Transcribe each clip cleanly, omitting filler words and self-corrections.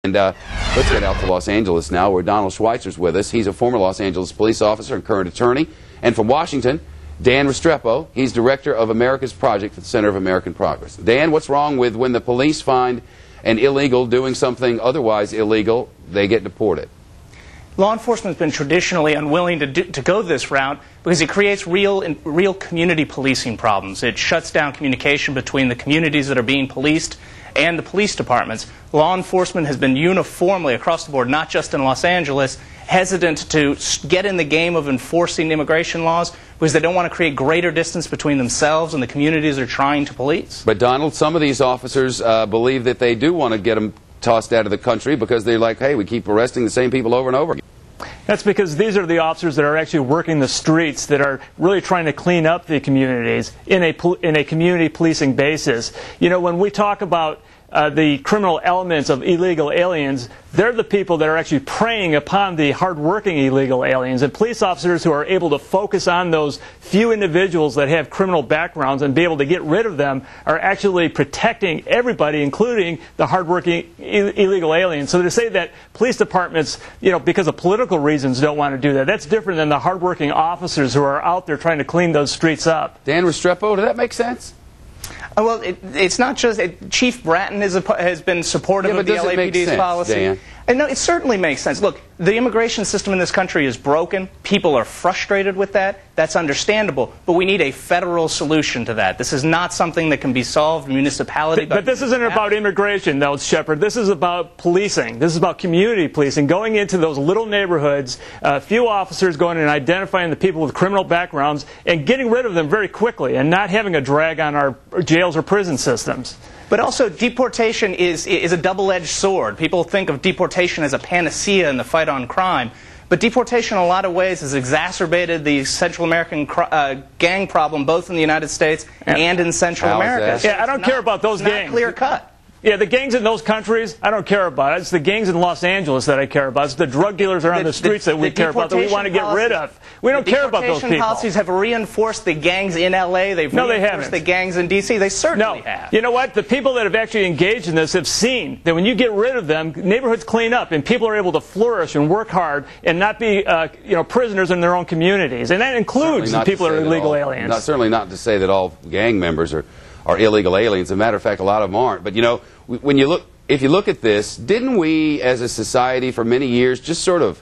And let's get out to Los Angeles now, where Donald Schweitzer's with us. He's a former Los Angeles police officer and current attorney. And from Washington, Dan Restrepo. He's director of America's Project for the Center of American Progress. Dan, what's wrong with when the police find an illegal doing something otherwise illegal, they get deported? Law enforcement has been traditionally unwilling to go this route because it creates real community policing problems. It shuts down communication between the communities that are being policed and the police departments. Law enforcement has been uniformly across the board, not just in Los Angeles, hesitant to get in the game of enforcing immigration laws because they don't want to create greater distance between themselves and the communities they're trying to police. But Donald, some of these officers believe that they do want to get them tossed out of the country because they're like, hey, we keep arresting the same people over and over again. That's because these are the officers that are actually working the streets, that are really trying to clean up the communities in a community policing basis. You know, when we talk about the criminal elements of illegal aliens, they're the people that are actually preying upon the hard-working illegal aliens. And police officers who are able to focus on those few individuals that have criminal backgrounds and be able to get rid of them are actually protecting everybody, including the hard-working illegal aliens. So to say that police departments, you know, because of political reasons don't want to do that, that's different than the hard-working officers who are out there trying to clean those streets up. Dan Restrepo, does that make sense? Well, it's not just Chief Bratton has been supportive of the LAPD's policy. Dan? And no, it certainly makes sense. Look, the immigration system in this country is broken. People are frustrated with that. That's understandable. But we need a federal solution to that. This is not something that can be solved municipality by But this isn't about immigration, though, Shepard. This is about policing. This is about community policing, going into those little neighborhoods, few officers going and identifying the people with criminal backgrounds and getting rid of them very quickly and not having a drag on our jails or prison systems. But also, deportation is a double-edged sword. People think of deportation as a panacea in the fight on crime. But deportation, in a lot of ways, has exacerbated the Central American gang problem, both in the United States and in Central America. Yeah, I don't care about those gangs. It's not clear-cut. Yeah, the gangs in those countries, I don't care about. It's the gangs in Los Angeles that I care about. It's the drug dealers around the streets that we care about, that we want to get rid of. We don't care about those people. Deportation policies have reinforced the gangs in L.A. They've reinforced the gangs in D.C. They certainly have. You know what? The people that have actually engaged in this have seen that when you get rid of them, neighborhoods clean up and people are able to flourish and work hard and not be prisoners in their own communities. And that includes the people that are illegal aliens. Certainly not to say that all gang members are illegal aliens. As a matter of fact, a lot of them aren't. But, you know, if you look at this, didn't we as a society for many years just sort of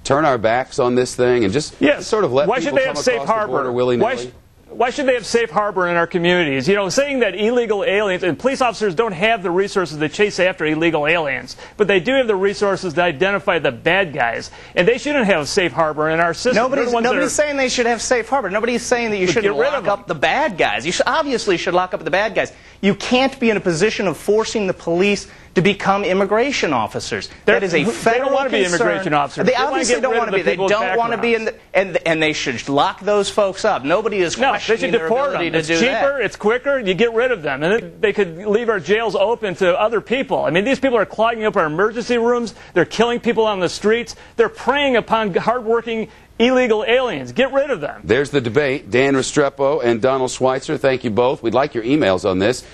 turn our backs on this thing and just sort of let people come across the border willy-nilly? Why should they have safe harbor in our communities? You know, saying that illegal aliens, and police officers don't have the resources to chase after illegal aliens, but they do have the resources to identify the bad guys. And they shouldn't have safe harbor in our system. Nobody's saying they should have safe harbor. Nobody's saying that you should lock up the bad guys. You obviously should lock up the bad guys. You can't be in a position of forcing the police to become immigration officers. That is a federal concern. They don't want to be immigration officers. They obviously don't want to be. They don't want to be in and they should lock those folks up. Nobody is questioning their ability to do that. It's cheaper, it's quicker, you get rid of them. And then they could leave our jails open to other people. I mean, these people are clogging up our emergency rooms. They're killing people on the streets. They're preying upon hardworking illegal aliens. Get rid of them. There's the debate. Dan Restrepo and Donald Schweitzer, thank you both. We'd like your emails on this.